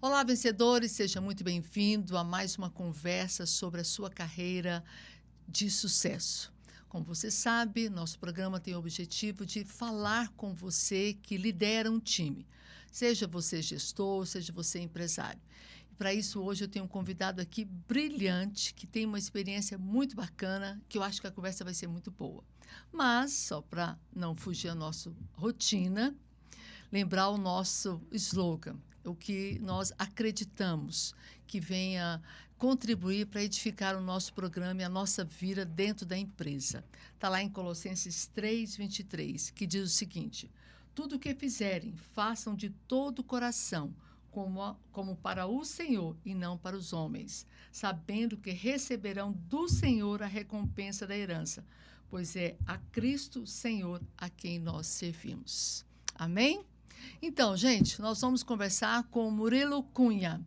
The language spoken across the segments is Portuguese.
Olá, vencedores, seja muito bem-vindo a mais uma conversa sobre a sua carreira de sucesso. Como você sabe, nosso programa tem o objetivo de falar com você que lidera um time, seja você gestor, seja você empresário. E para isso, hoje eu tenho um convidado aqui brilhante, que tem uma experiência muito bacana, que eu acho que a conversa vai ser muito boa. Mas, só para não fugir à nossa rotina, lembrar o nosso slogan, o que nós acreditamos que venha contribuir para edificar o nosso programa e a nossa vida dentro da empresa. Está lá em Colossenses 3:23, que diz o seguinte: tudo o que fizerem, façam de todo o coração, como para o Senhor e não para os homens, sabendo que receberão do Senhor a recompensa da herança, pois é a Cristo Senhor a quem nós servimos. Amém? Então, gente, nós vamos conversar com Murilo Cunha.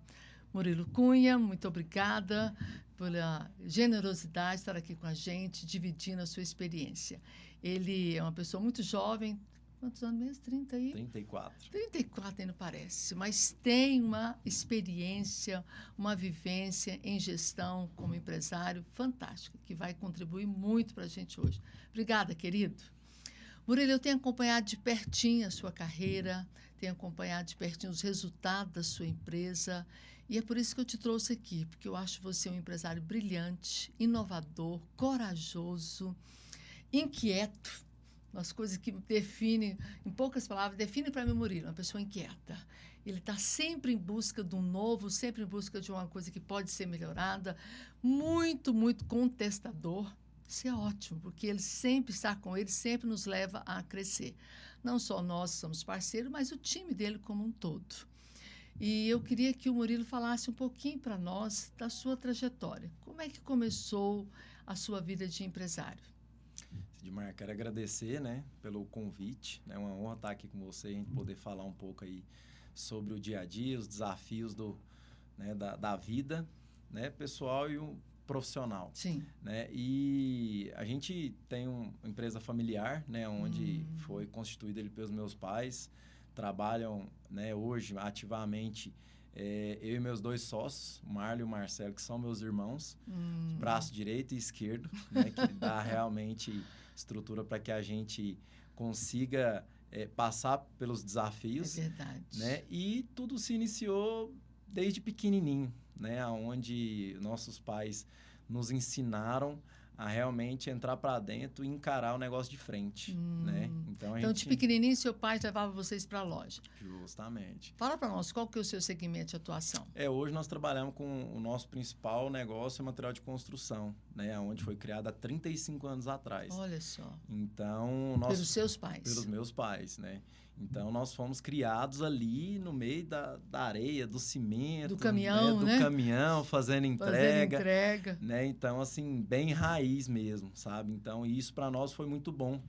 Murilo Cunha, muito obrigada pela generosidade de estar aqui com a gente, dividindo a sua experiência. Ele é uma pessoa muito jovem, quantos anos mesmo? 30 aí? 34. 34 ainda parece, mas tem uma experiência, uma vivência em gestão como empresário fantástica, que vai contribuir muito para a gente hoje. Obrigada, querido. Murilo, eu tenho acompanhado de pertinho a sua carreira, tenho acompanhado de pertinho os resultados da sua empresa, e é por isso que eu te trouxe aqui, porque eu acho você um empresário brilhante, inovador, corajoso, inquieto, umas coisas que definem, em poucas palavras, define para mim Murilo, uma pessoa inquieta. Ele está sempre em busca de um novo, sempre em busca de uma coisa que pode ser melhorada, muito, muito contestador. Isso é ótimo, porque ele sempre está com ele, sempre nos leva a crescer. Não só nós somos parceiros, mas o time dele como um todo. E eu queria que o Murilo falasse um pouquinho para nós da sua trajetória. Como é que começou a sua vida de empresário? Sidmar, quero agradecer, né, pelo convite. É uma honra estar aqui com você e a gente poder falar um pouco aí sobre o dia a dia, os desafios da vida, né, pessoal e profissional. Sim. Né? E a gente tem uma empresa familiar, né, onde foi constituída ali pelos meus pais, trabalham, né, hoje ativamente eu e meus dois sócios, o Marlon e o Marcelo, que são meus irmãos, braço direito e esquerdo, né, que dá realmente estrutura para que a gente consiga passar pelos desafios. É verdade. Né? E tudo se iniciou desde pequenininho, né, onde nossos pais nos ensinaram a realmente entrar para dentro e encarar o negócio de frente, né? Então, de pequenininho, seu pai levava vocês para a loja. Justamente. Fala para nós, qual que é o seu segmento de atuação? Hoje nós trabalhamos com o nosso principal negócio, é material de construção, né? Onde foi criado há 35 anos atrás. Olha só. Então, pelos seus pais. Pelos meus pais, né? Então, nós fomos criados ali no meio da areia, do cimento. Do caminhão, né? Do caminhão, fazendo entrega. Fazendo entrega. Né? Então, assim, bem raiz mesmo, sabe? Então, isso para nós foi muito bom,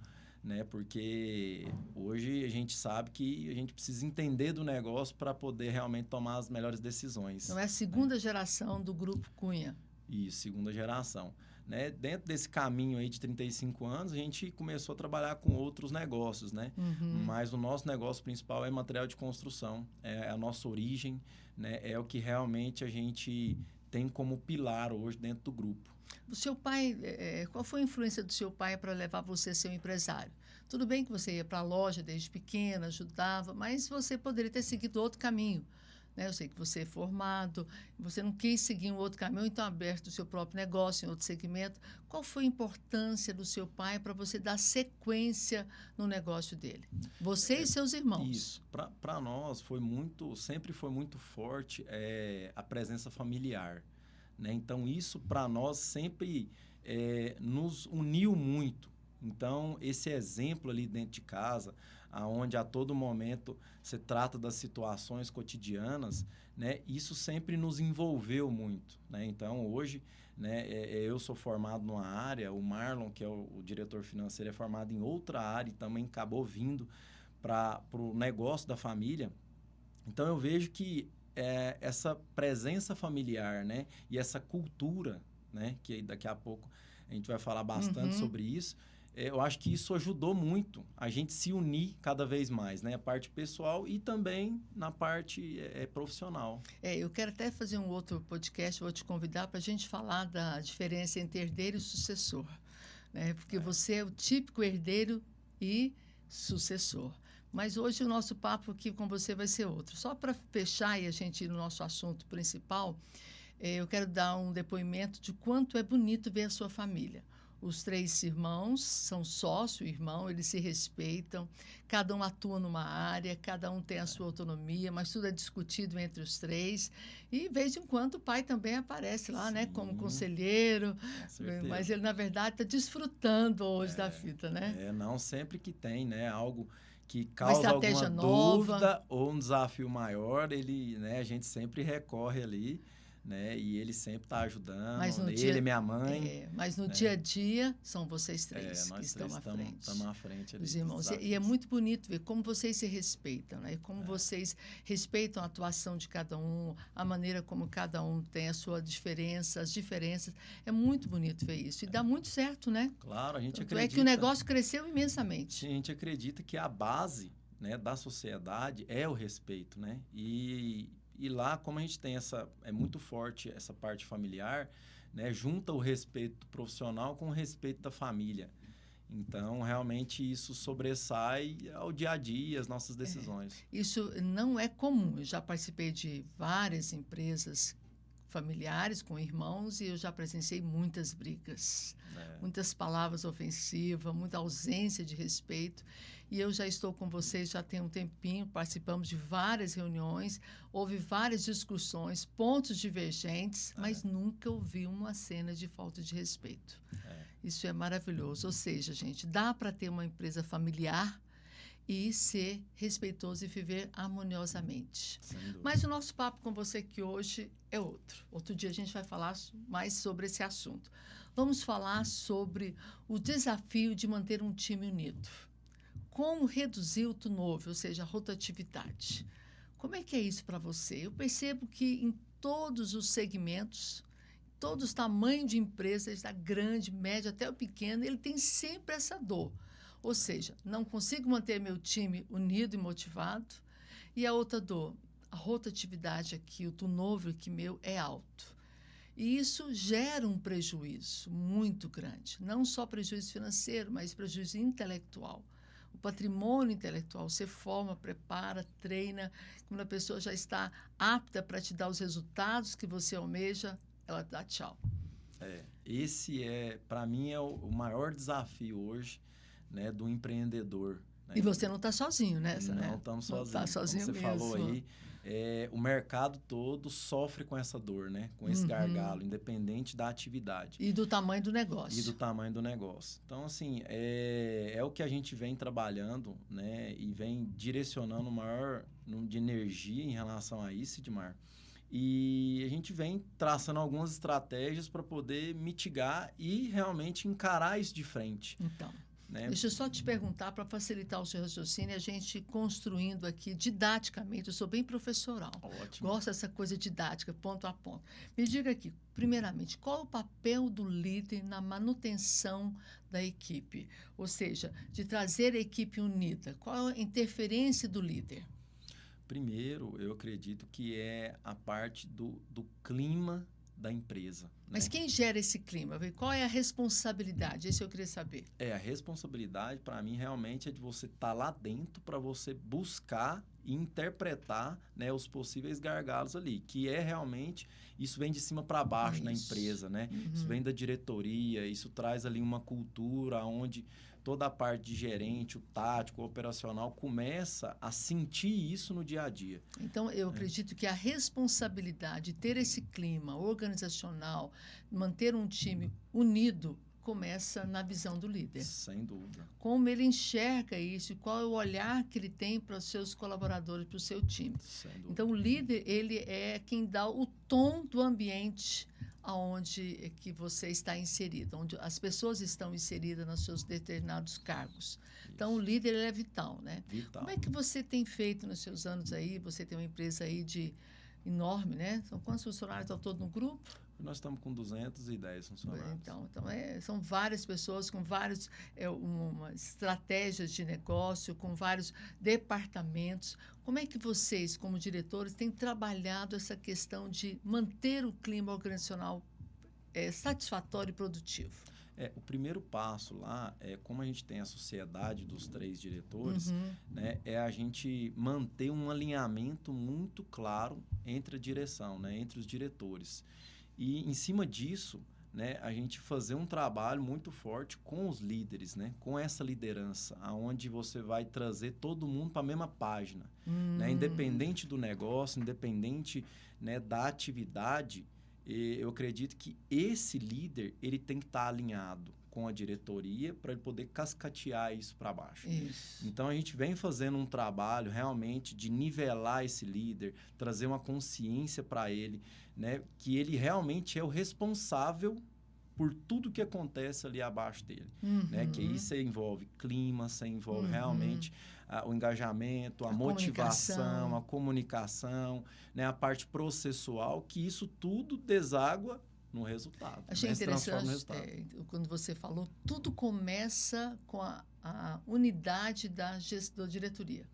né? Porque hoje a gente sabe que a gente precisa entender do negócio para poder realmente tomar as melhores decisões. Então, é a segunda geração do Grupo Cunha. Isso, segunda geração. Né? Dentro desse caminho aí de 35 anos, a gente começou a trabalhar com outros negócios, né? Mas o nosso negócio principal é material de construção, é a nossa origem, né? É o que realmente a gente tem como pilar hoje dentro do grupo. O seu pai, qual foi a influência do seu pai para levar você a ser um empresário? Tudo bem que você ia para a loja desde pequena, ajudava, mas você poderia ter seguido outro caminho. Né? Eu sei que você é formado, você não quis seguir um outro caminho, então aberto o seu próprio negócio em outro segmento. Qual foi a importância do seu pai para você dar sequência no negócio dele? Você e seus irmãos. Isso. Para nós sempre foi muito forte a presença familiar. Né? Então, isso para nós sempre nos uniu muito. Então, esse exemplo ali dentro de casa, onde a todo momento se trata das situações cotidianas, né, isso sempre nos envolveu muito. Né? Então, hoje, né, eu sou formado numa área, o Marlon, que é o diretor financeiro, é formado em outra área e também acabou vindo para o negócio da família. Então, eu vejo que essa presença familiar, né, e essa cultura, né, que daqui a pouco a gente vai falar bastante sobre isso, eu acho que isso ajudou muito a gente se unir cada vez mais, né? A parte pessoal e também na parte profissional. Eu quero até fazer um outro podcast, vou te convidar para a gente falar da diferença entre herdeiro e sucessor, né? Porque você é o típico herdeiro e sucessor. Mas hoje o nosso papo aqui com você vai ser outro. Só para fechar e a gente ir no nosso assunto principal, eu quero dar um depoimento de quanto é bonito ver a sua família. Os 3 irmãos são sócio, irmão, eles se respeitam, cada um atua numa área, cada um tem a sua autonomia, mas tudo é discutido entre os 3. E, de vez em quando, o pai também aparece lá, né, como conselheiro, mas ele, na verdade, está desfrutando hoje da vida, né? Não sempre que tem, né, algo que causa alguma nova. dúvida ou um desafio maior, né, a gente sempre recorre ali, né, e ele sempre está ajudando, ele e minha mãe. Mas no dia a dia, são vocês 3 que estão à frente. Estamos à frente ali, os irmãos. E é muito bonito ver como vocês se respeitam, né? Como vocês respeitam a atuação de cada um, a maneira como cada um tem a sua diferença, as diferenças. É muito bonito ver isso. E dá muito certo, né? Claro, a gente acredita. É que o negócio cresceu imensamente. A gente acredita que a base, né, da sociedade é o respeito, né? E lá, como a gente tem é muito forte essa parte familiar, né, junta o respeito profissional com o respeito da família. Então, realmente, isso sobressai ao dia a dia, as nossas decisões. Isso não é comum. Eu já participei de várias empresas familiares com irmãos e eu já presenciei muitas brigas, muitas palavras ofensivas, muita ausência de respeito. E eu já estou com vocês já tem um tempinho, participamos de várias reuniões, houve várias discussões, pontos divergentes, mas nunca ouvi uma cena de falta de respeito. Isso é maravilhoso. Ou seja, gente, dá para ter uma empresa familiar e ser respeitoso e viver harmoniosamente. Mas o nosso papo com você aqui hoje é outro. Outro dia a gente vai falar mais sobre esse assunto. Vamos falar sobre o desafio de manter um time unido. Como reduzir o turnover, ou seja, a rotatividade. Como é que é isso para você? Eu percebo que em todos os segmentos, todos os tamanhos de empresas, da grande, média até o pequeno, ele tem sempre essa dor. Ou seja, não consigo manter meu time unido e motivado. E a outra dor, a rotatividade aqui, o turnover aqui meu é alto. E isso gera um prejuízo muito grande. Não só prejuízo financeiro, mas prejuízo intelectual. O patrimônio intelectual, você forma, prepara, treina. Quando a pessoa já está apta para te dar os resultados que você almeja, ela dá tchau. Esse para mim, é o maior desafio hoje, né, do empreendedor. Né? E você não está sozinho nessa, né? Não estamos sozinhos. Não está sozinho como você mesmo. falou aí, o mercado todo sofre com essa dor, né? Com esse gargalo, independente da atividade. E do tamanho do negócio. Então, assim, é o que a gente vem trabalhando, né? E vem direcionando o maior número de energia em relação a isso, Edmar. E a gente vem traçando algumas estratégias para poder mitigar e realmente encarar isso de frente. Então, né? Deixa eu só te perguntar, para facilitar o seu raciocínio, a gente construindo aqui didaticamente. Eu sou bem professoral. Ótimo. Gosto dessa coisa didática, ponto a ponto. Me diga aqui, primeiramente, qual é o papel do líder na manutenção da equipe? Ou seja, de trazer a equipe unida. Qual é a interferência do líder? Primeiro, eu acredito que é a parte do clima da empresa. Mas quem gera esse clima? Qual é a responsabilidade? Isso eu queria saber. A responsabilidade, para mim, realmente é de você estar lá dentro para você buscar e interpretar, né, os possíveis gargalos ali, que é realmente, isso vem de cima para baixo na empresa, né? Isso vem da diretoria, isso traz ali uma cultura onde toda a parte de gerente, o tático, o operacional, começa a sentir isso no dia a dia. Então, eu acredito que a responsabilidade de ter esse clima organizacional, manter um time unido, começa na visão do líder. Sem dúvida. Como ele enxerga isso, qual é o olhar que ele tem para os seus colaboradores, para o seu time. Sem dúvida. Então, o líder, ele é quem dá o tom do ambiente aonde que você está inserido, onde as pessoas estão inseridas nos seus determinados cargos. Isso. Então, o líder ele é vital, né? Vital. Como é que você tem feito nos seus anos aí? Você tem uma empresa aí enorme, né? São quantos funcionários ao todo no grupo? nós estamos com 210 funcionários. Então são várias pessoas com várias estratégias de negócio, com vários departamentos. Como é que vocês, como diretores, têm trabalhado essa questão de manter o clima organizacional satisfatório e produtivo? O primeiro passo lá, como a gente tem a sociedade dos 3 diretores, né, é a gente manter um alinhamento muito claro entre a direção, né, entre os diretores. E, em cima disso, né, a gente fazer um trabalho muito forte com os líderes, né, com essa liderança, onde você vai trazer todo mundo para a mesma página. Né, independente do negócio, independente, né, da atividade, eu acredito que esse líder ele tem que estar alinhado com a diretoria para ele poder cascatear isso para baixo. Isso. Então, a gente vem fazendo um trabalho realmente de nivelar esse líder, trazer uma consciência para ele, né, que ele realmente é o responsável por tudo que acontece ali abaixo dele. Né, que isso envolve clima, isso envolve realmente o engajamento, a motivação, a comunicação, né, a parte processual, que isso tudo deságua no resultado. Achei interessante quando você falou, tudo começa com a unidade da diretoria.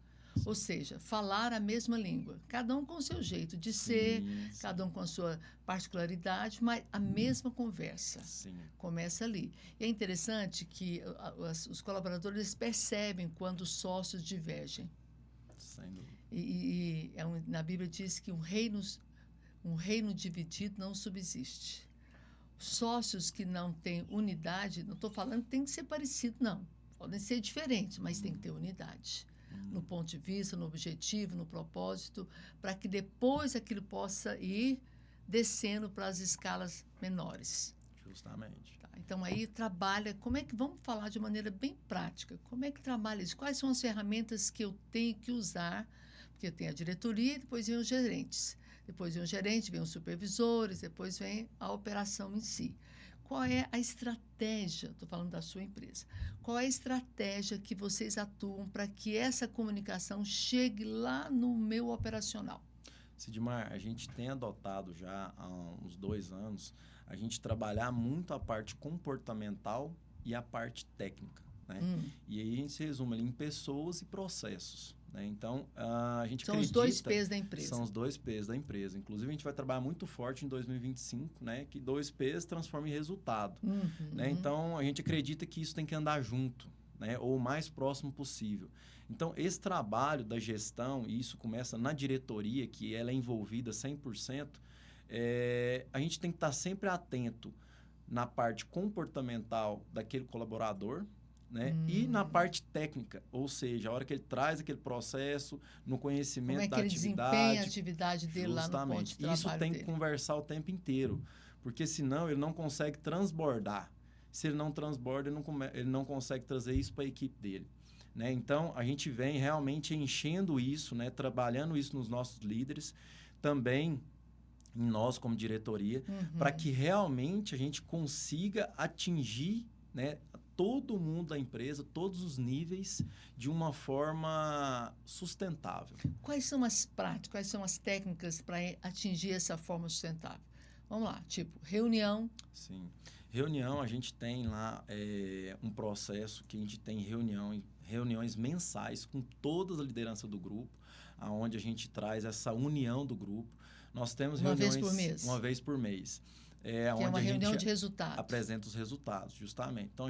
Ou seja, falar a mesma língua. Cada um com o seu jeito de ser, cada um com a sua particularidade, mas a mesma conversa. Começa ali. E é interessante que os colaboradores percebem quando os sócios divergem. Sem dúvida. Na Bíblia diz que um reino dividido não subsiste. Sócios que não têm unidade, não estou falando que tem que ser parecido, não. Podem ser diferentes, mas tem que ter unidade. No ponto de vista, no objetivo, no propósito, para que depois aquilo possa ir descendo para as escalas menores. Justamente. Tá, então, aí trabalha, vamos falar de maneira bem prática, como é que trabalha isso? Quais são as ferramentas que eu tenho que usar? Porque eu tenho a diretoria, depois vem os gerentes. Depois vem o gerente, vem os supervisores, depois vem a operação em si. Qual é a estratégia, estou falando da sua empresa, qual é a estratégia que vocês atuam para que essa comunicação chegue lá no meu operacional? Sidmar, a gente tem adotado já há uns 2 anos, a gente trabalhar muito a parte comportamental e a parte técnica. Né? E aí a gente se resume ali em pessoas e processos. Né? Então, a gente São os 2 P's da empresa. São os 2 P's da empresa. Inclusive, a gente vai trabalhar muito forte em 2025, né? Que 2 P's transformam em resultado. Né? Então, a gente acredita que isso tem que andar junto, né? Ou o mais próximo possível. Então, esse trabalho da gestão, e isso começa na diretoria, que ela é envolvida 100%, a gente tem que estar sempre atento na parte comportamental daquele colaborador, né? E na parte técnica, ou seja, a hora que ele traz aquele processo, no conhecimento da atividade. Como é que ele desempenha a atividade dele lá no ponto de trabalho Isso tem dele. que conversar o tempo inteiro, porque senão ele não consegue transbordar. Se ele não transborda, ele não consegue trazer isso para a equipe dele. Né? Então, a gente vem realmente enchendo isso, né? Trabalhando isso nos nossos líderes, também em nós como diretoria, para que realmente a gente consiga atingir, né, todo mundo da empresa, todos os níveis, de uma forma sustentável. Quais são as práticas, quais são as técnicas para atingir essa forma sustentável? Vamos lá, tipo, reunião. Sim. Reunião, a gente tem lá um processo que a gente tem reuniões mensais com toda a liderança do grupo, onde a gente traz essa união do grupo. Nós temos reuniões uma vez por mês. Que é uma reunião de resultados. Apresenta os resultados, justamente. Então,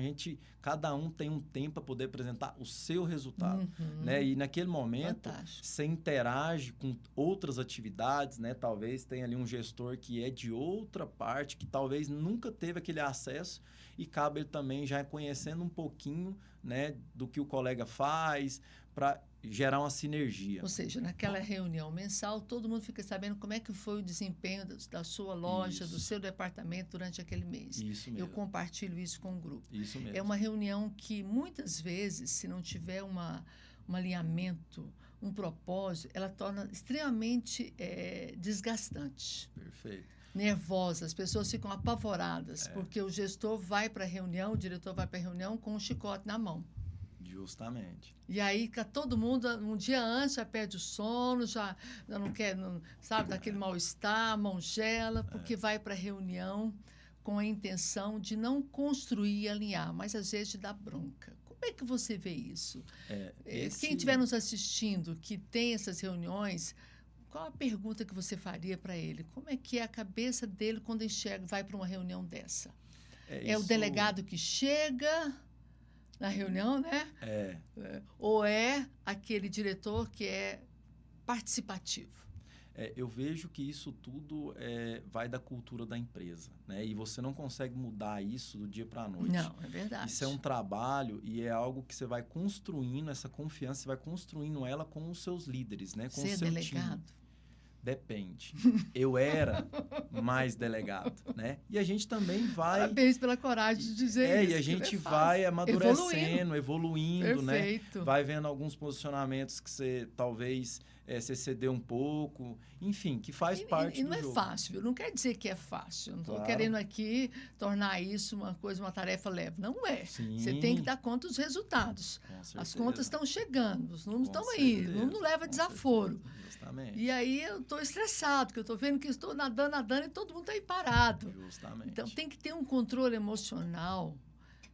cada um tem um tempo para poder apresentar o seu resultado. Né? E naquele momento, você interage com outras atividades, né? Talvez tenha ali um gestor que é de outra parte, que talvez nunca teve aquele acesso e cabe ele também já conhecendo um pouquinho, né, do que o colega faz, para gerar uma sinergia. Ou seja, naquela reunião mensal, todo mundo fica sabendo como é que foi o desempenho da sua loja, do seu departamento durante aquele mês. Isso mesmo. Eu compartilho isso com o grupo. Isso mesmo. É uma reunião que, muitas vezes, se não tiver um alinhamento, um propósito, ela torna extremamente desgastante. Perfeito. Nervosa, as pessoas ficam apavoradas, porque o gestor vai para a reunião, o diretor vai para a reunião com um chicote na mão. Justamente. E aí fica todo mundo, um dia antes, já perde o sono, já não quer, sabe, daquele mal-estar, mão gela, porque vai para a reunião com a intenção de não construir e alinhar, mas às vezes de dar bronca. Como é que você vê isso? Quem estiver nos assistindo, que tem essas reuniões, qual a pergunta que você faria para ele? Como é que é a cabeça dele quando enxerga, vai para uma reunião dessa? É o delegado que chega na reunião, né? Ou é aquele diretor que é participativo? Eu vejo que isso tudo vai da cultura da empresa, né? E você não consegue mudar isso do dia para a noite. Não, é verdade. Isso é um trabalho e é algo que você vai construindo, essa confiança, você vai construindo ela com os seus líderes, né? Com o seu delegado? time. Depende. Eu era mais delegado, né? E a gente também vai... Parabéns pela coragem de dizer isso. E a gente vai amadurecendo, evoluindo, Perfeito. Né? Vai vendo alguns posicionamentos que você talvez você cedeu um pouco, enfim, que faz parte do jogo. E não é fácil, viu? Não quer dizer que é fácil. Não estou querendo aqui tornar isso uma tarefa leve. Não é. Sim. Você tem que dar conta dos resultados. Com certeza. As contas estão chegando, os números estão aí. O número não leva desaforo. Justamente. E aí eu estou estressado, porque eu estou vendo que estou nadando e todo mundo está aí parado. Justamente. Então tem que ter um controle emocional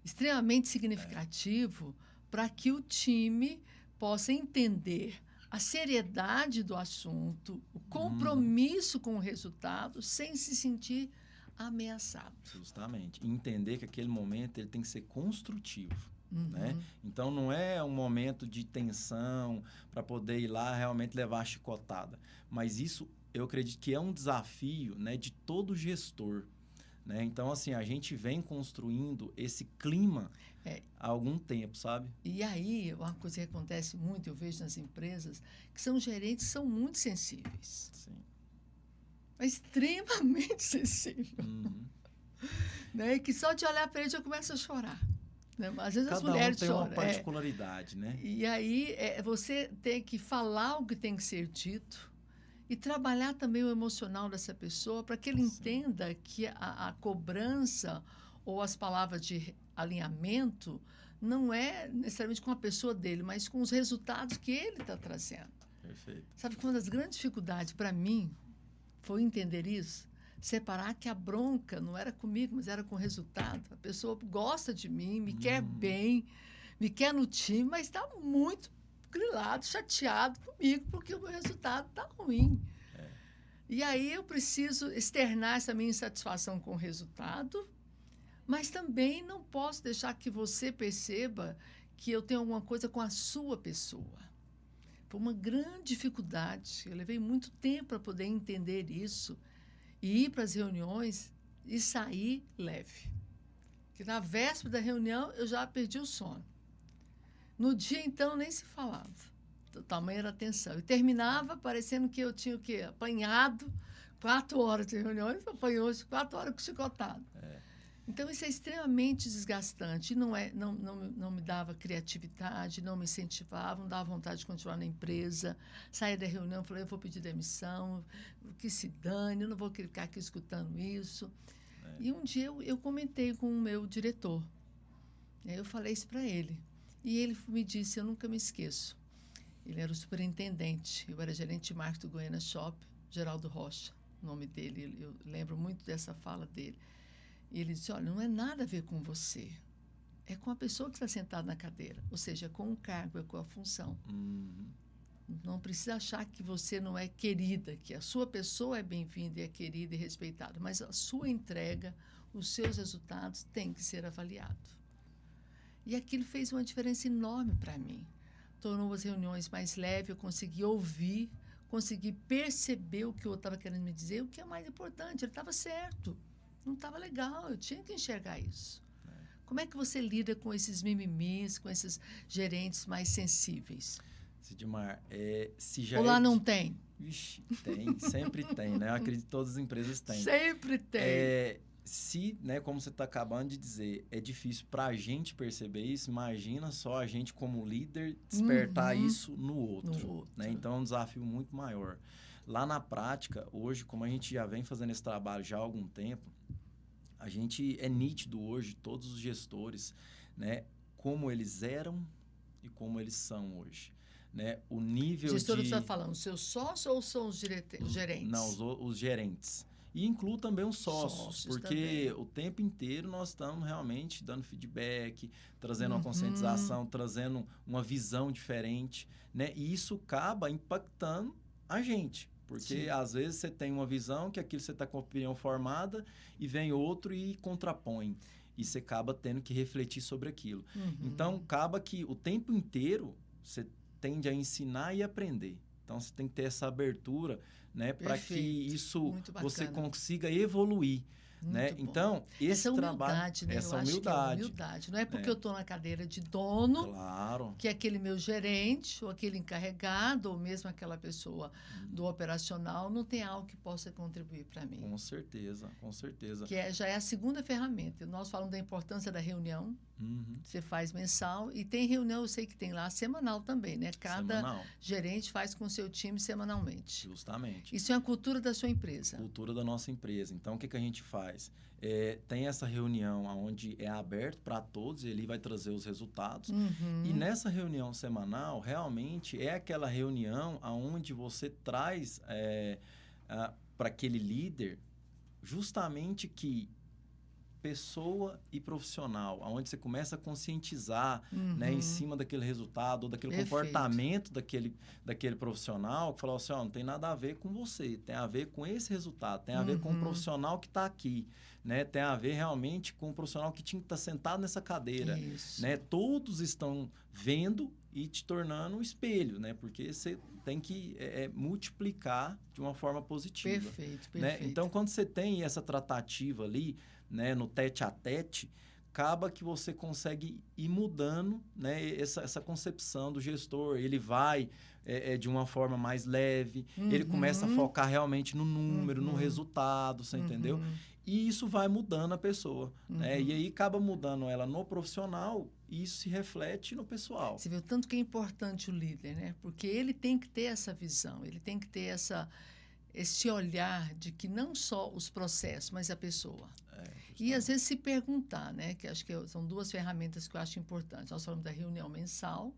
extremamente significativo para que o time possa entender a seriedade do assunto, o compromisso com o resultado, sem se sentir ameaçado. Justamente. Entender que aquele momento ele tem que ser construtivo. Né? Então, não é um momento de tensão para poder ir lá realmente levar a chicotada. Mas isso, eu acredito que é um desafio, né, de todo gestor. Né? Então, assim, a gente vem construindo esse clima há algum tempo, sabe? E aí, uma coisa que acontece muito, eu vejo nas empresas, que são gerentes que são muito sensíveis. Sim. Extremamente sensíveis. Né? E que só de olhar para ele já começa a chorar. Né? Às vezes as mulheres choram. Cada um tem uma particularidade, né? E aí, você tem que falar o que tem que ser dito e trabalhar também o emocional dessa pessoa para que ele entenda que a cobrança ou as palavras de alinhamento não é necessariamente com a pessoa dele, mas com os resultados que ele está trazendo. Perfeito. Sabe que uma das grandes dificuldades para mim foi entender isso? Separar que a bronca não era comigo, mas era com o resultado. A pessoa gosta de mim, me quer bem, me quer no time, mas está muito grilado, chateado comigo, porque o meu resultado está ruim. E aí eu preciso externar essa minha insatisfação com o resultado, mas também não posso deixar que você perceba que eu tenho alguma coisa com a sua pessoa. Foi uma grande dificuldade. Eu levei muito tempo para poder entender isso e ir para as reuniões e sair leve. Porque na véspera da reunião eu já perdi o sono. No dia, então, nem se falava. O tamanho era a tensão. E terminava parecendo que eu tinha o quê? Apanhado 4 horas de reuniões, apanhou 4 horas com chicotado. Então, isso é extremamente desgastante. Não me dava criatividade, não me incentivava, não dava vontade de continuar na empresa. Saía da reunião, falei, eu vou pedir demissão, que se dane, eu não vou ficar aqui escutando isso. E um dia eu comentei com o meu diretor. Eu falei isso para ele. E ele me disse, eu nunca me esqueço. Ele era o superintendente, eu era gerente de marketing do Goiânia Shopping, Geraldo Rocha, o nome dele. Eu lembro muito dessa fala dele. E ele disse, olha, não é nada a ver com você. É com a pessoa que está sentada na cadeira. Ou seja, é com o cargo, é com a função. Não precisa achar que você não é querida, que a sua pessoa é bem-vinda e é querida e respeitada. Mas a sua entrega, os seus resultados têm que ser avaliados. E aquilo fez uma diferença enorme para mim. Tornou as reuniões mais leves, eu consegui ouvir, consegui perceber o que o outro estava querendo me dizer, o que é mais importante, ele estava certo. Não estava legal, eu tinha que enxergar isso. Como é que você lida com esses mimimis, com esses gerentes mais sensíveis? Sidmar, se já ou lá não tem? Vixe, tem, sempre tem, né? Eu acredito que todas as empresas têm. Sempre tem. Né, como você está acabando de dizer, é difícil para a gente perceber isso, imagina só a gente como líder despertar isso no outro. Né? Então é um desafio muito maior. Lá na prática, hoje, como a gente já vem fazendo esse trabalho já há algum tempo, a gente é nítido hoje, todos os gestores, né, como eles eram e como eles são hoje. Né? O nível Gestor, de... você está falando, seus sócios ou são os gerentes? Não, os gerentes. E incluo também os sócios, porque também. o tempo inteiro nós estamos realmente dando feedback, trazendo uma conscientização, trazendo uma visão diferente, né? E isso acaba impactando a gente. Porque, às vezes, você tem uma visão que aquilo você está com a opinião formada e vem outro e contrapõe. E você acaba tendo que refletir sobre aquilo. Então, acaba que o tempo inteiro você tende a ensinar e aprender. Então, você tem que ter essa abertura, né, para que isso você consiga evoluir. Né? Então, esse humildade, trabalho, né? essa eu humildade. Acho que é humildade. Não é porque eu estou na cadeira de dono, claro, que aquele meu gerente, ou aquele encarregado, ou mesmo aquela pessoa do operacional, não tem algo que possa contribuir para mim. Com certeza, com certeza. Que já é a segunda ferramenta. Nós falamos da importância da reunião. Você faz mensal e tem reunião, eu sei que tem lá semanal também, né? Cada gerente faz com o seu time semanalmente. Justamente. Isso é a cultura da sua empresa. Cultura da nossa empresa. Então, o que a gente faz? Tem essa reunião onde é aberto para todos, ele vai trazer os resultados. E nessa reunião semanal, realmente é aquela reunião onde você traz para aquele líder justamente que pessoa e profissional, onde você começa a conscientizar, né, em cima daquele resultado ou daquele comportamento daquele profissional, que fala assim, não tem nada a ver com você, tem a ver com esse resultado, tem a ver com o profissional que está aqui, né, tem a ver realmente com o profissional que tinha que estar sentado nessa cadeira. Né? Todos estão vendo e te tornando um espelho, né? Porque você tem que multiplicar de uma forma positiva. Perfeito. Né? Então, quando você tem essa tratativa ali, né, no tete-a-tete, acaba que você consegue ir mudando, né, essa concepção do gestor. Ele vai de uma forma mais leve, ele começa a focar realmente no número, no resultado, você entendeu? E isso vai mudando a pessoa. Né? E aí acaba mudando ela no profissional e isso se reflete no pessoal. Você vê o tanto que é importante o líder, né? Porque ele tem que ter essa visão, ele tem que ter esse olhar de que não só os processos, mas a pessoa. E, às vezes, se perguntar, né? Que acho que são duas ferramentas que eu acho importantes. Nós falamos da reunião mensal,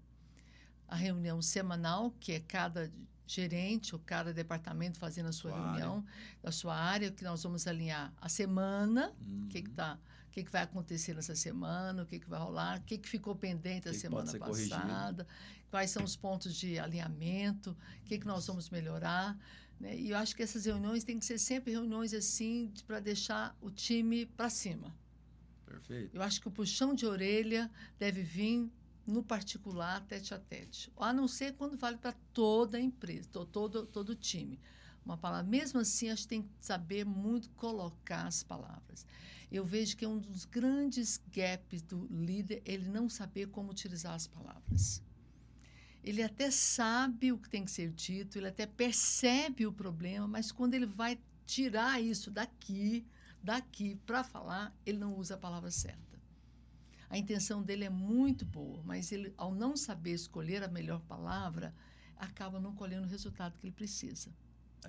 a reunião semanal, que é cada gerente ou cada departamento fazendo a sua reunião, da sua área, que nós vamos alinhar a semana, o que vai acontecer nessa semana, o que vai rolar, o que ficou pendente da semana passada, quais são os pontos de alinhamento, o que nós vamos melhorar. Né? E eu acho que essas reuniões têm que ser sempre reuniões assim para deixar o time para cima. Perfeito. Eu acho que o puxão de orelha deve vir no particular, tete a tete. A não ser quando vale para toda a empresa, todo o time. Uma palavra. Mesmo assim, acho que tem que saber muito colocar as palavras. Eu vejo que é um dos grandes gaps do líder ele não saber como utilizar as palavras. Ele até sabe o que tem que ser dito, ele até percebe o problema, mas quando ele vai tirar isso daqui para falar, ele não usa a palavra certa. A intenção dele é muito boa, mas ele, ao não saber escolher a melhor palavra, acaba não colhendo o resultado que ele precisa.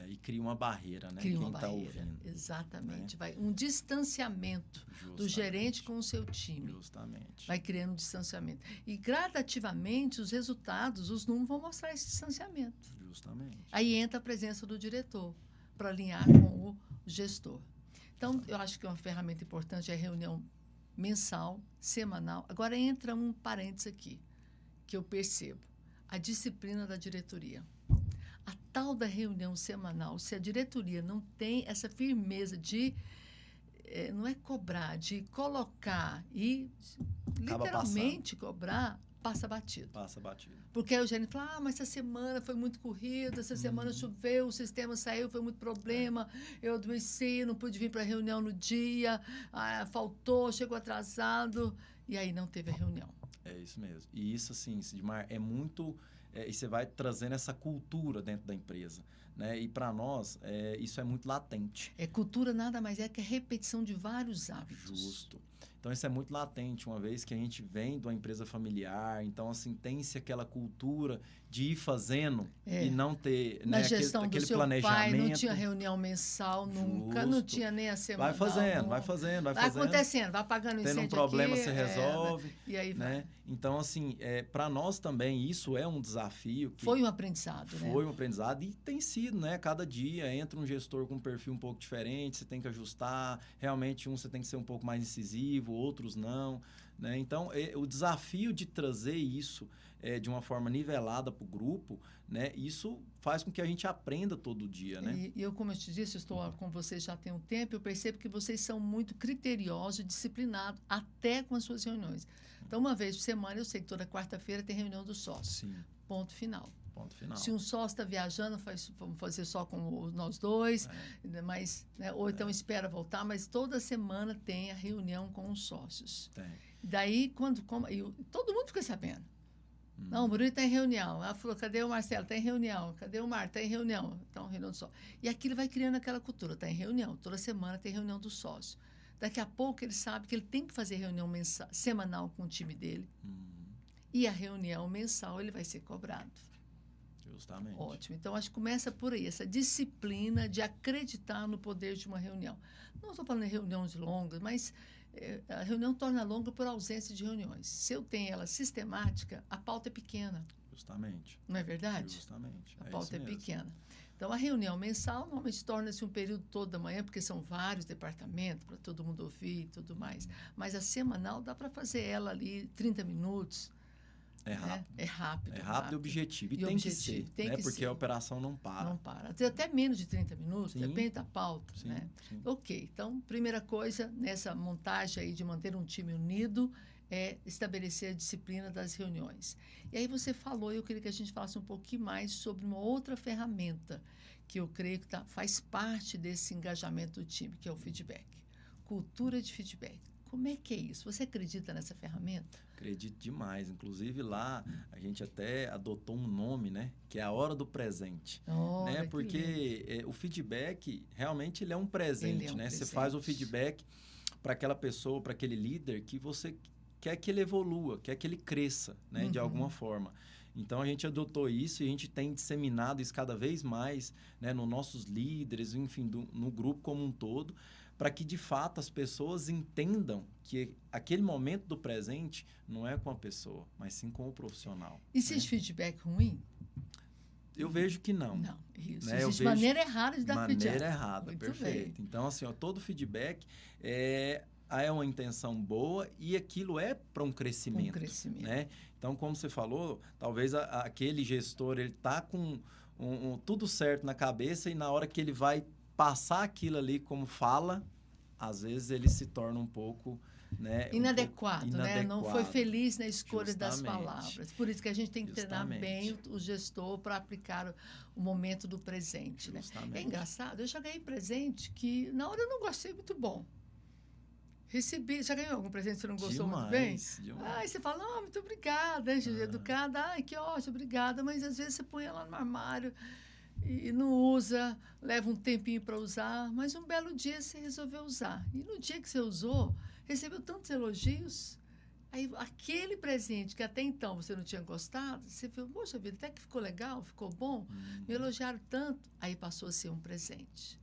E cria uma barreira, né? Cria Quem uma barreira, ouvindo, exatamente. Né? Um distanciamento do gerente com o seu time. Justamente. Vai criando um distanciamento. E, gradativamente, os resultados, os números vão mostrar esse distanciamento. Justamente. Aí entra a presença do diretor para alinhar com o gestor. Então, eu acho que uma ferramenta importante é a reunião mensal, semanal. Agora, entra um parênteses aqui, que eu percebo. A disciplina da diretoria. A tal da reunião semanal, se a diretoria não tem essa firmeza de, não é cobrar, de colocar e literalmente cobrar, passa batido. Passa batido. Porque aí o gerente fala, mas essa semana foi muito corrida, essa semana choveu, o sistema saiu, foi muito problema, eu adoeci, não pude vir para a reunião no dia, faltou, chegou atrasado, e aí não teve a reunião. É isso mesmo. E isso, assim, Sidmar, é muito... e você vai trazendo essa cultura dentro da empresa. Né? E, para nós, isso é muito latente. Cultura nada mais é que a repetição de vários hábitos. Justo. Então, isso é muito latente, uma vez que a gente vem de uma empresa familiar. Então, assim, tem-se aquela cultura de ir fazendo e não ter, Na né, gestão aquele do seu planejamento. pai, não tinha reunião mensal nunca, não Justo. tinha nem a Vai semanal. fazendo, vai fazendo, vai Vai fazendo. acontecendo, vai apagando o Tendo um incêndio problema, aqui. você resolve. E aí vai. Né? Então, assim, para nós também, isso é um desafio. Foi um aprendizado, né? Foi um aprendizado e tem sido, né? Cada dia entra um gestor com um perfil um pouco diferente, você tem que ajustar. Realmente, você tem que ser um pouco mais incisivo, outros não. Né? Então, o desafio de trazer isso de uma forma nivelada para o grupo, né? Isso faz com que a gente aprenda todo dia, né? E eu, como eu te disse, estou com vocês já tem um tempo, eu percebo que vocês são muito criteriosos e disciplinados, até com as suas reuniões. Então, uma vez por semana, eu sei que toda quarta-feira tem reunião do sócio. Sim. Ponto final. Ponto final. Se um sócio está viajando, vamos fazer só com nós dois, mas, né, ou então espera voltar, mas toda semana tem a reunião com os sócios. Tem. Daí, todo mundo fica sabendo. Não, o Bruno está em reunião. Ela falou, cadê o Marcelo? Está em reunião. Cadê o Mar? Está em reunião. Então, reunião do sócio. E aquilo vai criando aquela cultura. Está em reunião. Toda semana tem reunião do sócio. Daqui a pouco ele sabe que ele tem que fazer reunião semanal com o time dele. E a reunião mensal ele vai ser cobrado. Justamente. Ótimo. Então, acho que começa por aí, essa disciplina de acreditar no poder de uma reunião. Não estou falando em reuniões longas, mas a reunião torna longa por ausência de reuniões. Se eu tenho ela sistemática, a pauta é pequena. Justamente. Não é verdade? Justamente. A pauta é pequena. Então, a reunião mensal normalmente torna-se um período todo da manhã, porque são vários departamentos para todo mundo ouvir e tudo mais. Mas a semanal dá para fazer ela ali 30 minutos. É rápido. É rápido. É rápido e objetivo. E tem objetivo, que ser, né? Porque a operação não para. Não para. Às vezes até menos de 30 minutos, depende da pauta. Sim, né? Sim. Ok, então, primeira coisa nessa montagem aí de manter um time unido é estabelecer a disciplina das reuniões. E aí você falou, eu queria que a gente falasse um pouquinho mais sobre uma outra ferramenta que eu creio que faz parte desse engajamento do time, que é o feedback. Cultura de feedback. Como é que é isso? Você acredita nessa ferramenta? Acredito demais. Inclusive, lá a gente até adotou um nome, né? Que é a hora do presente. Olha, né? Porque o feedback, realmente, ele é um presente, né? Você faz o feedback para aquela pessoa, para aquele líder que você quer que ele evolua, quer que ele cresça, né? De alguma forma. Então, a gente adotou isso e a gente tem disseminado isso cada vez mais, né? Nos nossos líderes, enfim, no grupo como um todo, para que, de fato, as pessoas entendam que aquele momento do presente não é com a pessoa, mas sim com o profissional. Existe feedback ruim? Eu vejo que não. Não, isso. Né? Existe maneira errada de dar feedback. Maneira errada, muito perfeito. Bem. Então, assim, todo feedback é uma intenção boa e aquilo é para um crescimento. Né? Então, como você falou, talvez aquele gestor ele tá com tudo certo na cabeça e na hora que ele vai passar aquilo ali como fala, às vezes ele se torna um pouco, né, inadequado, né? Não foi feliz na escolha Justamente. Das palavras. Por isso que a gente tem que treinar bem o gestor para aplicar o momento do presente. Né? É engraçado, eu já ganhei presente que na hora eu não gostei muito bom. Recebi, já ganhou algum presente que você não gostou muito bem? Demais. Aí você fala, não, muito obrigada, educada, ai, que ótimo, obrigada, mas às vezes você põe ela no armário e não usa, leva um tempinho para usar, mas um belo dia você resolveu usar. E no dia que você usou, recebeu tantos elogios, aí aquele presente que até então você não tinha gostado, você viu, poxa vida, até que ficou legal, ficou bom, me elogiaram tanto, aí passou a ser um presente.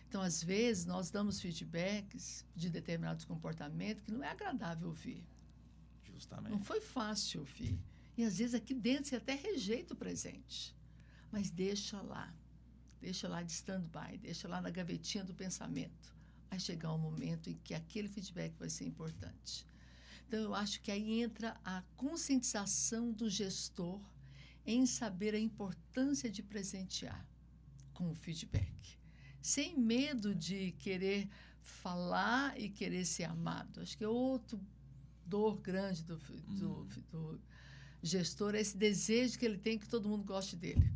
Então, às vezes, nós damos feedbacks de determinados comportamentos que não é agradável ouvir. Justamente. Não foi fácil ouvir. E, às vezes, aqui dentro você até rejeita o presente. Mas deixa lá de stand-by, deixa lá na gavetinha do pensamento. Vai chegar um momento em que aquele feedback vai ser importante. Então, eu acho que aí entra a conscientização do gestor em saber a importância de presentear com o feedback. Sem medo de querer falar e querer ser amado. Acho que é outro dor grande do gestor, é esse desejo que ele tem que todo mundo goste dele.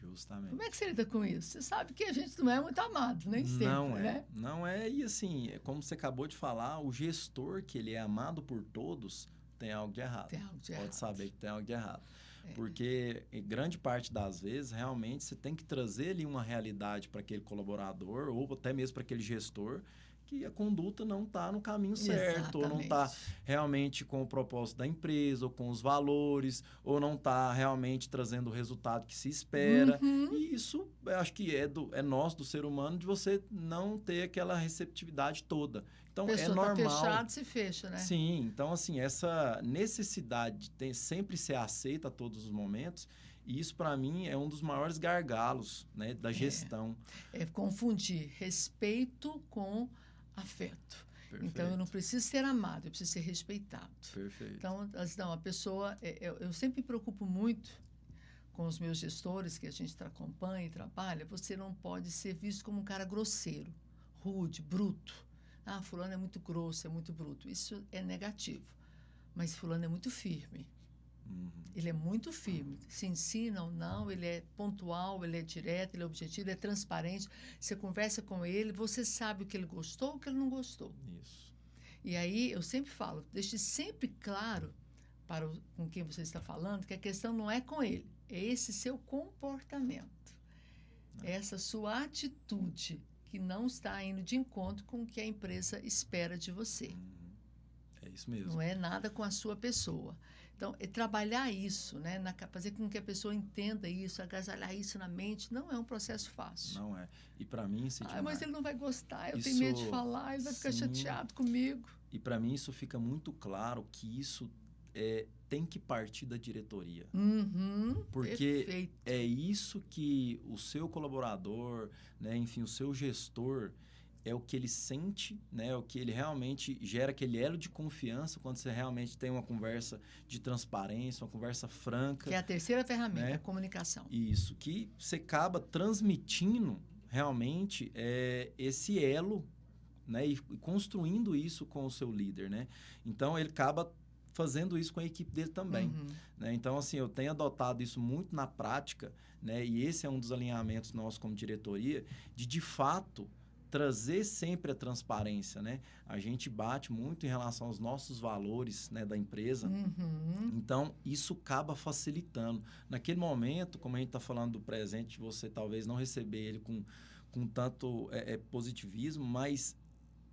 Justamente. Como é que você lida com isso? Você sabe que a gente não é muito amado, nem sempre, né? Não é. E assim, como você acabou de falar, o gestor que ele é amado por todos tem algo de errado. Pode saber que tem algo de errado. Porque grande parte das vezes, realmente, você tem que trazer ali uma realidade para aquele colaborador ou até mesmo para aquele gestor que a conduta não está no caminho certo, ou não está realmente com o propósito da empresa, ou com os valores, ou não está realmente trazendo o resultado que se espera. E isso, eu acho que é nosso, do ser humano, de você não ter aquela receptividade toda. Então, é normal. Tá fechado, se fecha, né? Sim, então, assim, essa necessidade de sempre ser aceita a todos os momentos, isso, para mim, é um dos maiores gargalos, né, da gestão. É confundir respeito com afeto. Perfeito. Então, eu não preciso ser amado, eu preciso ser respeitado. Perfeito. Então, não, a pessoa... Eu sempre me preocupo muito com os meus gestores, que a gente acompanha e trabalha. Você não pode ser visto como um cara grosseiro, rude, bruto. Ah, fulano é muito grosso, é muito bruto. Isso é negativo. Mas fulano é muito firme. Ele é muito firme. Se ensina ou não, ele é pontual, ele é direto, ele é objetivo, ele é transparente. Você conversa com ele, você sabe o que ele gostou, o que ele não gostou. Isso. E aí, eu sempre falo, deixe sempre claro com quem você está falando que a questão não é com ele, é esse seu comportamento, essa sua atitude que não está indo de encontro com o que a empresa espera de você. É isso mesmo. Não é nada com a sua pessoa. Então, trabalhar isso, né, fazer com que a pessoa entenda isso, agasalhar isso na mente, não é um processo fácil. Não é. E para mim, Sidmar, mas ele não vai gostar, eu tenho medo de falar, ele vai ficar chateado comigo. E para mim isso fica muito claro que isso tem que partir da diretoria. Porque perfeito. É isso que o seu colaborador, né, enfim, o seu gestor, é o que ele sente, né? O que ele realmente gera aquele elo de confiança quando você realmente tem uma conversa de transparência, uma conversa franca. Que é a terceira ferramenta, né? A comunicação. Isso, que você acaba transmitindo realmente esse elo, né? E construindo isso com o seu líder, né? Então, ele acaba fazendo isso com a equipe dele também. Né? Então, assim, eu tenho adotado isso muito na prática, né? E esse é um dos alinhamentos nossos como diretoria, de fato, trazer sempre a transparência, né? A gente bate muito em relação aos nossos valores, né, da empresa. Então, isso acaba facilitando. Naquele momento, como a gente está falando do presente, você talvez não receber ele com tanto positivismo, mas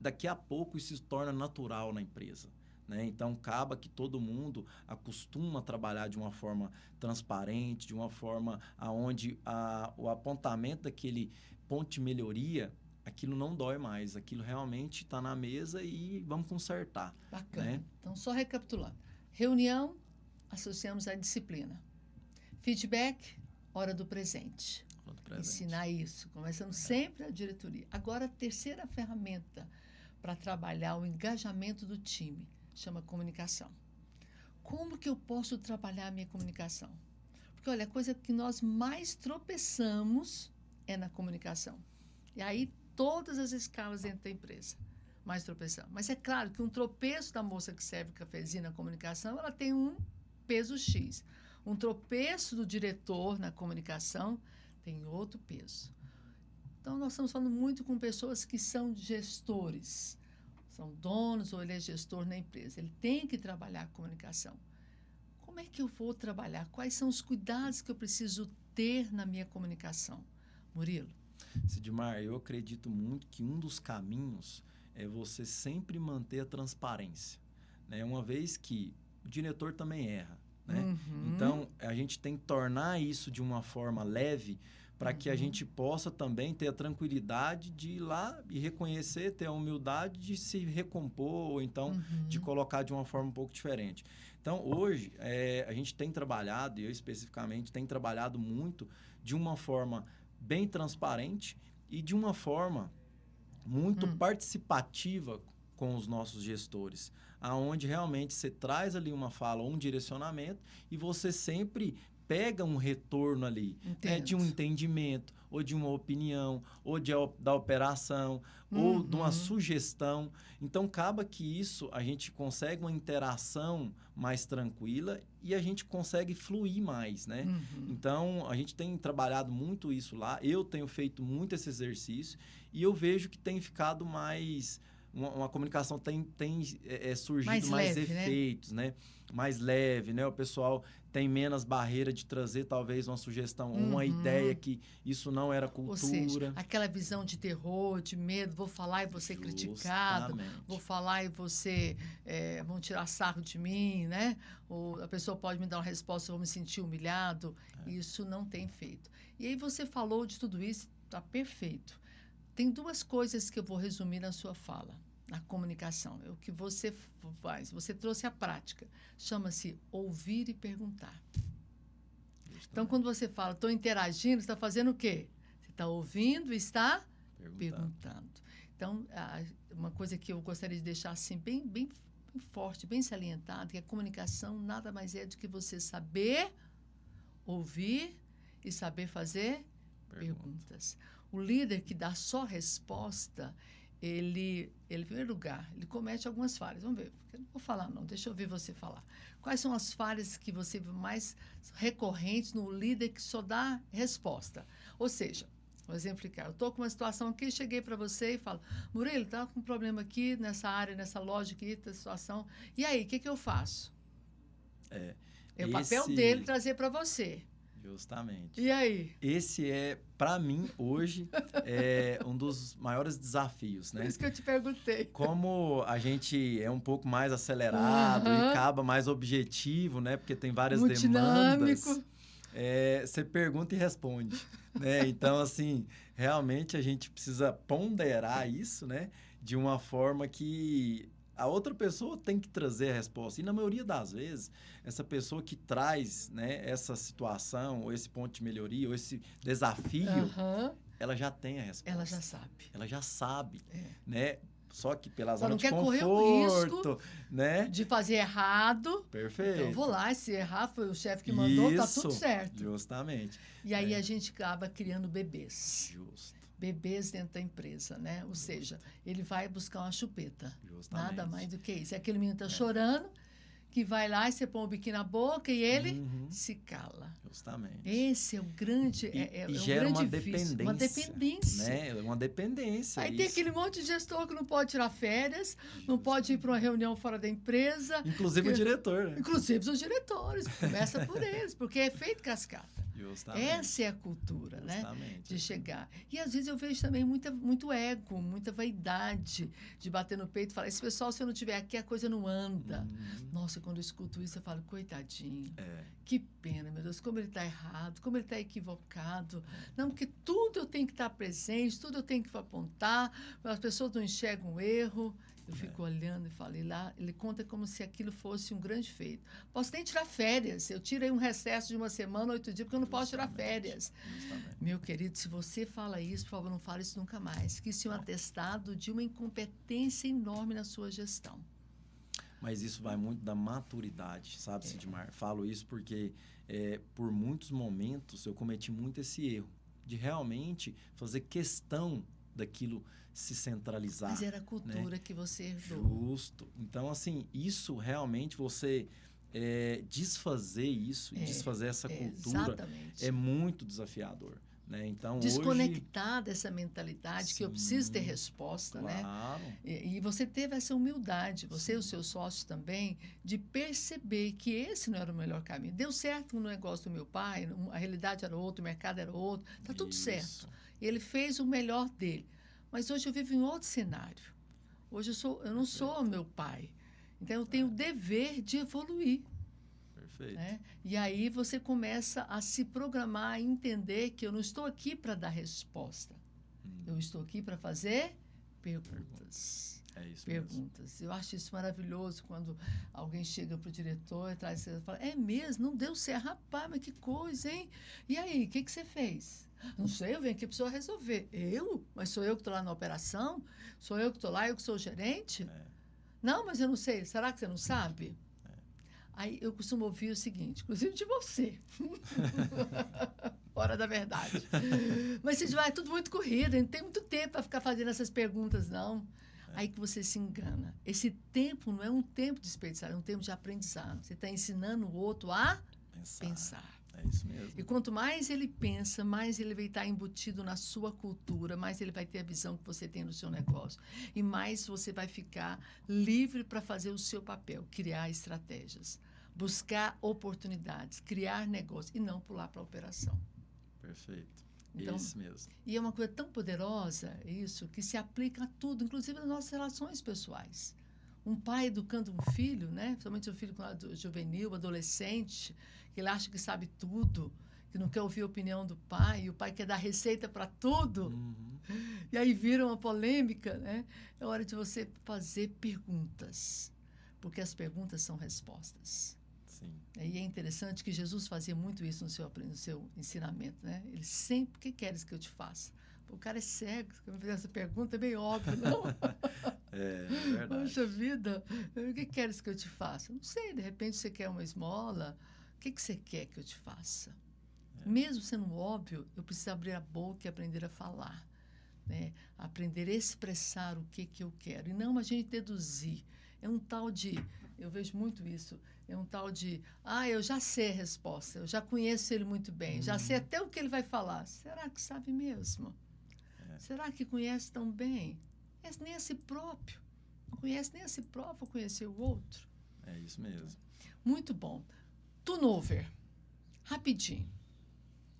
daqui a pouco isso se torna natural na empresa. Né? Então, acaba que todo mundo acostuma a trabalhar de uma forma transparente, de uma forma onde o apontamento daquele ponto de melhoria, aquilo não dói mais, aquilo realmente está na mesa e vamos consertar. Bacana. Né? Então, só recapitulando. Reunião, associamos à disciplina. Feedback, hora do presente. Ensinar isso, começando sempre a diretoria. Agora, a terceira ferramenta para trabalhar o engajamento do time, chama comunicação. Como que eu posso trabalhar a minha comunicação? Porque, olha, a coisa que nós mais tropeçamos é na comunicação. E aí, todas as escalas dentro da empresa, mais tropeçamos. Mas é claro que um tropeço da moça que serve cafezinho na comunicação, ela tem um peso X. Um tropeço do diretor na comunicação tem outro peso. Então, nós estamos falando muito com pessoas que são gestores, são donos ou ele é gestor na empresa. Ele tem que trabalhar a comunicação. Como é que eu vou trabalhar? Quais são os cuidados que eu preciso ter na minha comunicação? Murilo? Sidmar, eu acredito muito que um dos caminhos é você sempre manter a transparência. Né? Uma vez que o diretor também erra. Né? Então, a gente tem que tornar isso de uma forma leve para que a gente possa também ter a tranquilidade de ir lá e reconhecer, ter a humildade de se recompor ou então de colocar de uma forma um pouco diferente. Então, hoje, a gente tem trabalhado, e eu especificamente tenho trabalhado muito de uma forma bem transparente e de uma forma muito participativa com os nossos gestores, aonde realmente você traz ali uma fala ou um direcionamento e você sempre pega um retorno ali, né, de um entendimento, ou de uma opinião, ou da operação, ou de uma sugestão. Então, acaba que isso, a gente consegue uma interação mais tranquila e a gente consegue fluir mais, né? Então, a gente tem trabalhado muito isso lá, eu tenho feito muito esse exercício e eu vejo que tem ficado mais uma comunicação tem surgido Mais mais leve, né? efeitos, né? Mais leve, né? O pessoal tem menos barreira de trazer talvez uma sugestão, uma ideia que isso não era Ou seja, cultura. aquela visão de terror, de medo, vou falar e vou ser criticado, vou falar e vão tirar sarro de mim, né? Ou a pessoa pode me dar uma resposta, eu vou me sentir humilhado. Isso não tem feito. E aí você falou de tudo isso, está perfeito. Tem duas coisas que eu vou resumir na sua fala, na comunicação. É o que você faz. Você trouxe a prática. Chama-se ouvir e perguntar. Justamente. Então, quando você fala, estou interagindo, você está fazendo o quê? Você está ouvindo e está perguntando. Então, uma coisa que eu gostaria de deixar assim, bem forte, bem salientada, que a comunicação nada mais é do que você saber ouvir e saber fazer perguntas. O líder que dá só resposta, ele, em primeiro lugar, ele comete algumas falhas. Vamos ver, eu não vou falar não, deixa eu ouvir você falar. Quais são as falhas que você vê mais recorrentes no líder que só dá resposta? Ou seja, vou exemplificar, eu estou com uma situação aqui, cheguei para você e falo, Murilo, está com um problema aqui nessa área, nessa loja aqui, nessa situação, e aí, o que eu faço? É o papel dele trazer para você. Justamente. E aí? Esse para mim, hoje, um dos maiores desafios, né? Por isso que eu te perguntei. Como a gente é um pouco mais acelerado e acaba mais objetivo, né? Porque tem várias demandas. Você pergunta e responde, né? Então, assim, realmente a gente precisa ponderar isso, né? De uma forma que a outra pessoa tem que trazer a resposta. E na maioria das vezes, essa pessoa que traz, né, essa situação, ou esse ponto de melhoria, ou esse desafio, ela já tem a resposta. Ela já sabe. Ela já sabe, né? Só que pela zona de conforto, correr o risco, né? De fazer errado. Perfeito. Então, eu vou lá, se errar, foi o chefe que mandou, tá tudo certo. Justamente. E aí a gente acaba criando bebês. Justo. Bebês dentro da empresa, né? Ou seja, ele vai buscar uma chupeta. Justamente. Nada mais do que isso. Aquele menino está chorando, que vai lá e você põe o biquíni na boca e ele se cala. Justamente. Esse é o grande... E gera uma dependência. Uma dependência. Né? Uma dependência. Aí tem aquele monte de gestor que não pode tirar férias, não pode ir para uma reunião fora da empresa. Inclusive o diretor, né? Inclusive os diretores. Começa por eles, porque é feito cascata. Justamente. Essa é a cultura, Justamente. Né? De chegar. E às vezes eu vejo também muito ego, muita vaidade de bater no peito e falar, esse pessoal, se eu não estiver aqui, a coisa não anda. Nossa, quando eu escuto isso, eu falo, coitadinho. Que pena, meu Deus, como ele está errado, como ele está equivocado. Não, porque tudo eu tenho que estar presente, tudo eu tenho que apontar, as pessoas não enxergam o erro. Eu fico olhando e falo, ele conta como se aquilo fosse um grande feito. Posso nem tirar férias. Eu tiro aí um recesso de uma semana, 8 dias, porque eu não posso tirar férias. Justamente. Meu querido, se você fala isso, por favor, não fale isso nunca mais. Que isso é um atestado de uma incompetência enorme na sua gestão. Mas isso vai muito da maturidade, sabe, Sidmar? Falo isso porque, por muitos momentos, eu cometi muito esse erro de realmente fazer questão daquilo se centralizar. Mas era a cultura, né, que você herdou. Justo. Então, assim, isso realmente você desfazer isso, desfazer essa cultura exatamente. É muito desafiador. Né? Então, desconectar dessa mentalidade que eu preciso ter resposta, claro. Né? E você teve essa humildade, você e os seus sócios também, de perceber que esse não era o melhor caminho. Deu certo no negócio do meu pai, a realidade era outra, o mercado era outro, está tudo certo. Ele fez o melhor dele. Mas hoje eu vivo em outro cenário. Hoje eu não sou meu pai. Então, eu tenho o dever de evoluir. Perfeito. Né? E aí você começa a se programar, a entender que eu não estou aqui para dar resposta. Eu estou aqui para fazer perguntas. É isso perguntas. Mesmo. Eu acho isso maravilhoso quando alguém chega para o diretor e traz e fala, é mesmo, não deu certo, rapaz, mas que coisa, hein? E aí, o que você fez? Não sei, eu venho aqui para pessoa resolver. Eu? Mas sou eu que estou lá na operação? Sou eu que estou lá, eu que sou o gerente? Não, mas eu não sei. Será que você não sabe? Aí eu costumo ouvir o seguinte, inclusive de você. Hora da verdade. Mas você vai, é tudo muito corrido, não tem muito tempo para ficar fazendo essas perguntas, não. Aí que você se engana. Esse tempo não é um tempo desperdiçado, é um tempo de aprendizado. Você está ensinando o outro a pensar. É isso mesmo. E quanto mais ele pensa, mais ele vai estar embutido na sua cultura, mais ele vai ter a visão que você tem no seu negócio. E mais você vai ficar livre para fazer o seu papel, criar estratégias, buscar oportunidades, criar negócios e não pular para a operação. Perfeito. Então, Isso mesmo. e é uma coisa tão poderosa, isso, que se aplica a tudo, inclusive nas nossas relações pessoais. Um pai educando um filho, né? Principalmente um filho juvenil, adolescente, que ele acha que sabe tudo, que não quer ouvir a opinião do pai, e o pai quer dar receita para tudo. Uhum. E aí vira uma polêmica, né? É hora de você fazer perguntas, porque as perguntas são respostas. Sim. E é interessante que Jesus fazia muito isso no seu ensinamento, né? Ele sempre, o que queres que eu te faça? O cara é cego, se eu me fizer essa pergunta é bem óbvio, não? É verdade. Poxa vida, o que queres que eu te faça? Não sei, de repente você quer uma esmola, o que você quer que eu te faça? Mesmo sendo óbvio, eu preciso abrir a boca e aprender a falar, né? Aprender a expressar o que eu quero, e não a gente deduzir. É um tal de, eu vejo muito isso, é um tal de, eu já sei a resposta, eu já conheço ele muito bem, já sei até o que ele vai falar. Será que sabe mesmo? Será que conhece tão bem? Conhece nem a si próprio. Não conhece nem a si próprio, vou conhecer o outro. É isso mesmo. Muito bom. Turnover. Rapidinho.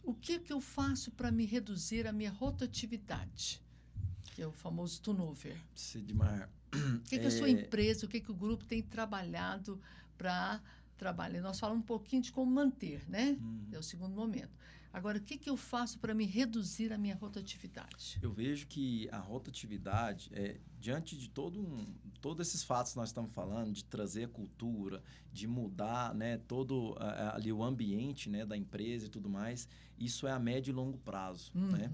O que eu faço para me reduzir a minha rotatividade? Que é o famoso turnover. Sidmar. O que a sua empresa, o que o grupo tem trabalhado para trabalhar? Nós falamos um pouquinho de como manter, né? É o segundo momento. Agora, o que eu faço para me reduzir a minha rotatividade? Eu vejo que a rotatividade, diante de todos esses fatos que nós estamos falando, de trazer a cultura, de mudar, né, todo ali o ambiente, né, da empresa e tudo mais, isso é a médio e longo prazo. Né?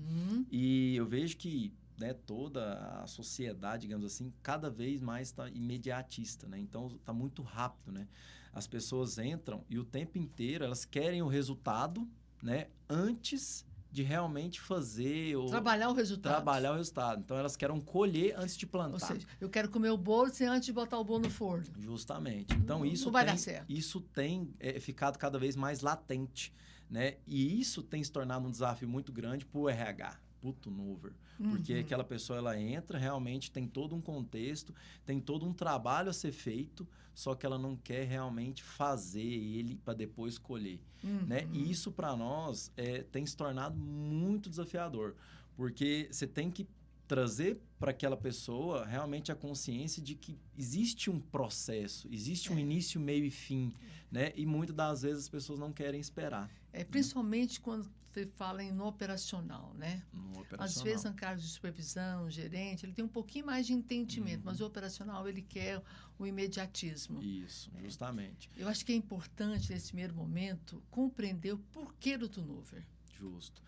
E eu vejo que, né, toda a sociedade, digamos assim, cada vez mais está imediatista, né? Então, está muito rápido, né? As pessoas entram e o tempo inteiro elas querem o resultado, né, antes de realmente fazer trabalhar o resultado. Então elas querem colher antes de plantar. Ou seja, eu quero comer o bolo sem antes de botar o bolo no forno. Justamente. Então não vai dar certo. Isso tem ficado cada vez mais latente, né? E isso tem se tornado um desafio muito grande para o RH, para o turnover. Porque aquela pessoa, ela entra, realmente tem todo um contexto, tem todo um trabalho a ser feito, só que ela não quer realmente fazer ele para depois colher. Né? E isso, para nós, tem se tornado muito desafiador, porque você tem que trazer para aquela pessoa realmente a consciência de que existe um processo, existe um início, meio e fim, né? E muitas das vezes as pessoas não querem esperar. Principalmente quando você fala no operacional, né? No operacional. Às vezes, no caso de supervisão, gerente, ele tem um pouquinho mais de entendimento, mas o operacional, ele quer o imediatismo. Isso, justamente. Eu acho que é importante, nesse primeiro momento, compreender o porquê do turnover. Justo.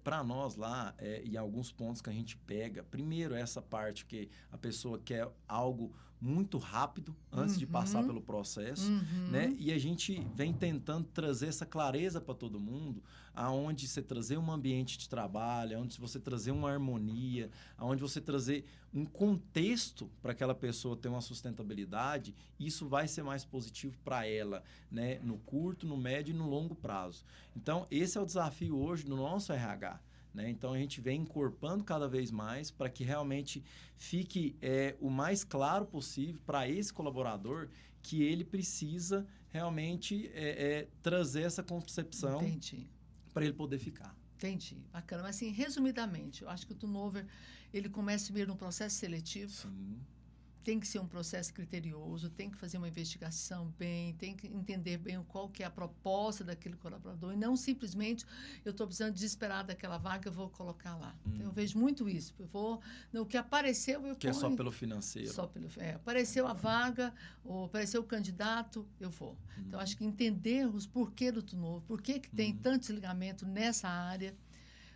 Para nós lá, e alguns pontos que a gente pega, primeiro essa parte que a pessoa quer algo muito rápido antes de passar pelo processo, né? E a gente vem tentando trazer essa clareza para todo mundo, aonde você trazer um ambiente de trabalho, aonde você trazer uma harmonia, aonde você trazer um contexto para aquela pessoa ter uma sustentabilidade, isso vai ser mais positivo para ela, né? No curto, no médio e no longo prazo. Então, esse é o desafio hoje no nosso RH. Né? Então, a gente vem encorpando cada vez mais para que realmente fique o mais claro possível para esse colaborador que ele precisa realmente trazer essa concepção para ele poder ficar. Entendi. Bacana. Mas, assim, resumidamente, eu acho que o turnover, ele começa primeiro no processo seletivo. Sim. Tem que ser um processo criterioso, tem que fazer uma investigação bem, tem que entender bem qual que é a proposta daquele colaborador e não simplesmente eu estou precisando desesperado daquela vaga, eu vou colocar lá. Então, eu vejo muito isso. O que apareceu, eu que é só pelo financeiro. Apareceu a vaga, ou apareceu o candidato, eu vou. Então, acho que entender os porquê do turnover, por que tem tanto desligamento nessa área,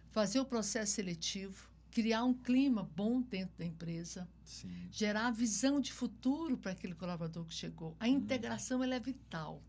fazer o processo seletivo, criar um clima bom dentro da empresa, Sim. gerar a visão de futuro para aquele colaborador que chegou. A integração ela é vital.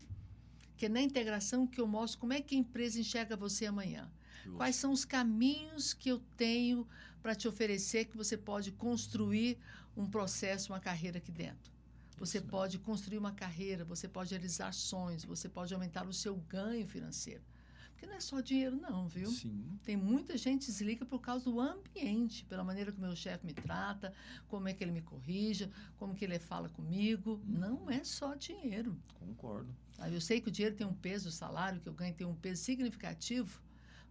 Que é na integração que eu mostro como é que a empresa enxerga você amanhã. Justo. Quais são os caminhos que eu tenho para te oferecer que você pode construir um processo, uma carreira aqui dentro. Você pode construir uma carreira, você pode realizar sonhos, você pode aumentar o seu ganho financeiro. Porque Porque não é só dinheiro, não, viu? Sim. Tem muita gente que desliga por causa do ambiente, pela maneira que o meu chefe me trata, como é que ele me corrige, como que ele fala comigo. Não é só dinheiro. Concordo. Eu sei que o dinheiro tem um peso, o salário que eu ganho tem um peso significativo,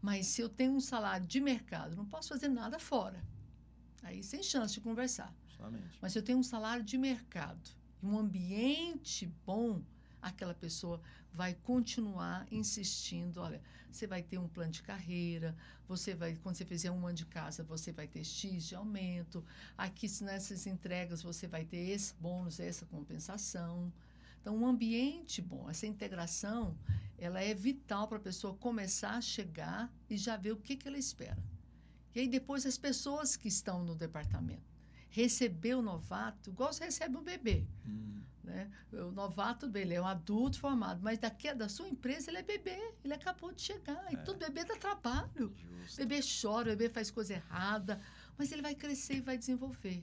mas se eu tenho um salário de mercado, não posso fazer nada fora. Aí sem chance de conversar. Justamente. Mas se eu tenho um salário de mercado e um ambiente bom, aquela pessoa vai continuar insistindo. Olha, você vai ter um plano de carreira, quando você fizer um ano de casa, você vai ter X de aumento. Aqui, nessas entregas, você vai ter esse bônus, essa compensação. Então, um ambiente bom, essa integração, ela é vital para a pessoa começar a chegar e já ver o que ela espera. E aí, depois, as pessoas que estão no departamento. Receber o novato, igual você recebe um bebê. Né? O novato, ele é um adulto formado, mas da sua empresa ele é bebê, ele acabou de chegar. E todo bebê dá trabalho. Justo. Bebê chora, bebê faz coisa errada, mas ele vai crescer e vai desenvolver.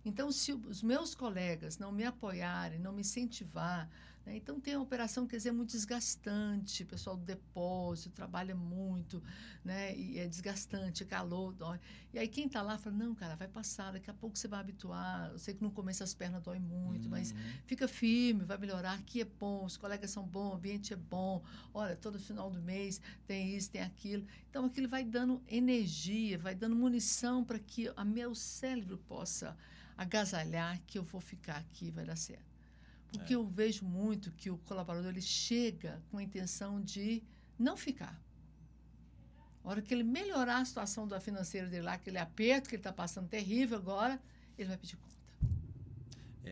Então, se os meus colegas não me apoiarem, não me incentivar, né? Então tem a operação, quer dizer, muito desgastante, o pessoal do depósito trabalha muito, né? E é desgastante, é calor, dói. E aí quem está lá fala, não, cara, vai passar, daqui a pouco você vai habituar, eu sei que no começo as pernas doem muito, mas fica firme, vai melhorar, aqui é bom, os colegas são bons, o ambiente é bom, olha, todo final do mês tem isso, tem aquilo. Então aquilo vai dando energia, vai dando munição para que o meu cérebro possa agasalhar que eu vou ficar aqui, vai dar certo. Porque eu vejo muito que o colaborador ele chega com a intenção de não ficar. A hora que ele melhorar a situação da financeira dele lá, aquele aperto que ele está passando terrível agora, ele vai pedir conta.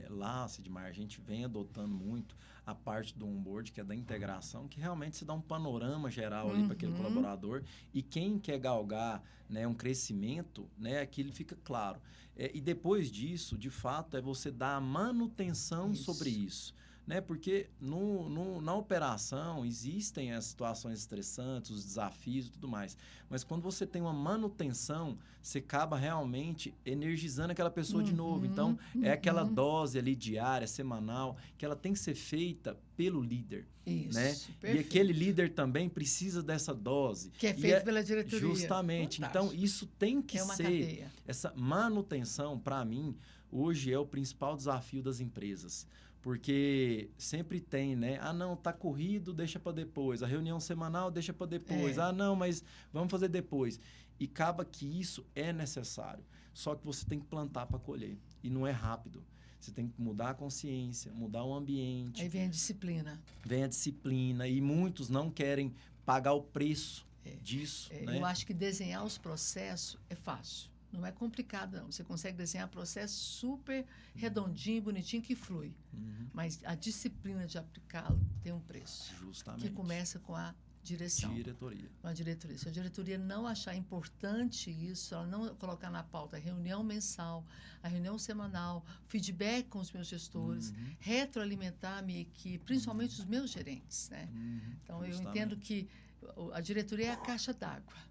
Lá, Sidmar, a gente vem adotando muito a parte do onboard, que é da integração, que realmente se dá um panorama geral ali para aquele colaborador. E quem quer galgar, né, um crescimento, né, aquilo fica claro. E depois disso, de fato, é você dar a manutenção sobre isso. Né? Porque na operação existem as situações estressantes, os desafios e tudo mais. Mas quando você tem uma manutenção, você acaba realmente energizando aquela pessoa de novo. Então, é aquela dose ali diária, semanal, que ela tem que ser feita pelo líder. Isso, né? E aquele líder também precisa dessa dose. Que é feito pela diretoria. Justamente. Fantástico. Então, isso tem que uma ser... cadeia. Essa manutenção, para mim, hoje é o principal desafio das empresas. Porque sempre tem, né? Ah, não, tá corrido, deixa para depois. A reunião semanal, deixa para depois. Ah, não, mas vamos fazer depois. E acaba que isso é necessário. Só que você tem que plantar para colher. E não é rápido. Você tem que mudar a consciência, mudar o ambiente. Aí vem a disciplina. Vem a disciplina. E muitos não querem pagar o preço disso. Né? Eu acho que desenhar os processos é fácil. Não é complicado, não. Você consegue desenhar processo super redondinho, bonitinho, que flui. Mas a disciplina de aplicá-lo tem um preço. Justamente. Que começa com a direção. Diretoria. Com a diretoria. Se a diretoria não achar importante isso, ela não colocar na pauta a reunião mensal, a reunião semanal, feedback com os meus gestores, retroalimentar a minha equipe, principalmente os meus gerentes. Né? Então, eu entendo que a diretoria é a caixa d'água.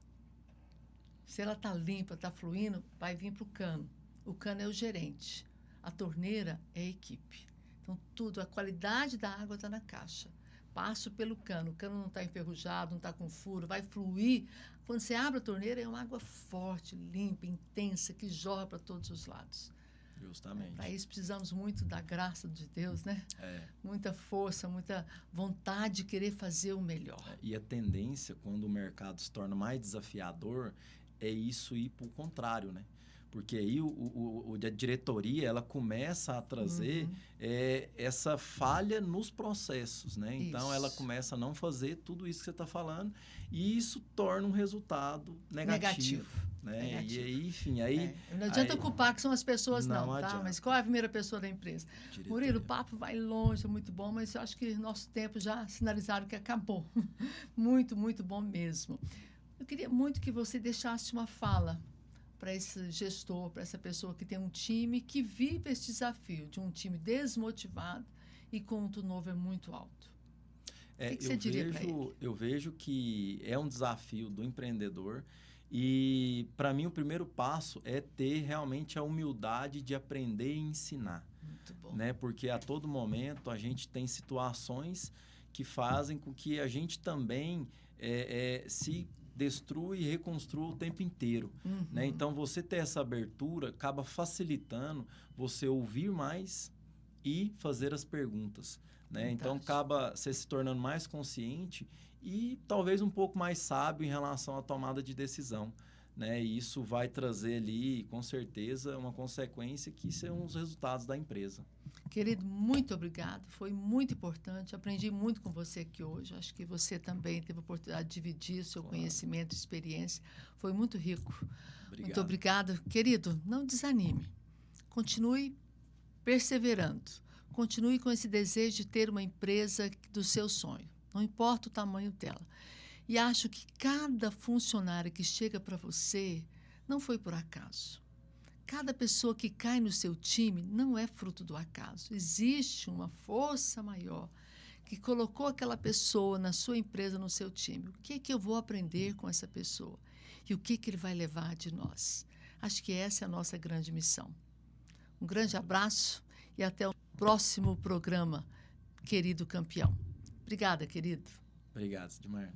Se ela está limpa, está fluindo, vai vir para o cano. O cano é o gerente. A torneira é a equipe. Então, tudo, a qualidade da água está na caixa. Passo pelo cano. O cano não está enferrujado, não está com furo, vai fluir. Quando você abre a torneira, é uma água forte, limpa, intensa, que jorra para todos os lados. Justamente. Para isso, precisamos muito da graça de Deus, né? Muita força, muita vontade de querer fazer o melhor. E a tendência, quando o mercado se torna mais desafiador, é isso ir para o contrário, né? Porque aí a diretoria ela começa a trazer essa falha nos processos, né? Então, ela começa a não fazer tudo isso que você está falando e isso torna um resultado negativo. Né? Negativo. E aí, enfim, aí... Não adianta culpar que são as pessoas não tá? Adianta. Mas qual é a primeira pessoa da empresa? Murilo, o papo vai longe, é muito bom, mas eu acho que nosso tempo já sinalizaram que acabou. Muito, muito bom mesmo. Eu queria muito que você deixasse uma fala para esse gestor, para essa pessoa que tem um time que vive esse desafio de um time desmotivado e com um turnover muito alto. O que você diria para ele? Eu vejo que é um desafio do empreendedor e, para mim, o primeiro passo é ter realmente a humildade de aprender e ensinar. Muito bom. Né? Porque a todo momento a gente tem situações que fazem com que a gente também se destrua e reconstrua o tempo inteiro, né? Então, você ter essa abertura acaba facilitando você ouvir mais e fazer as perguntas, né? Então, acaba você se tornando mais consciente e talvez um pouco mais sábio em relação à tomada de decisão, né? E isso vai trazer ali, com certeza, uma consequência que são os resultados da empresa. Querido, muito obrigado. Foi muito importante. Aprendi muito com você aqui hoje. Acho que você também teve a oportunidade de dividir seu conhecimento e experiência. Foi muito rico. Obrigado. Muito obrigado. Querido, não desanime. Continue perseverando. Continue com esse desejo de ter uma empresa do seu sonho. Não importa o tamanho dela. E acho que cada funcionário que chega para você não foi por acaso. Cada pessoa que cai no seu time não é fruto do acaso. Existe uma força maior que colocou aquela pessoa na sua empresa, no seu time. O que é que eu vou aprender com essa pessoa? E o que é que ele vai levar de nós? Acho que essa é a nossa grande missão. Um grande abraço e até o próximo programa, querido campeão. Obrigada, querido. Obrigado, Sidmar.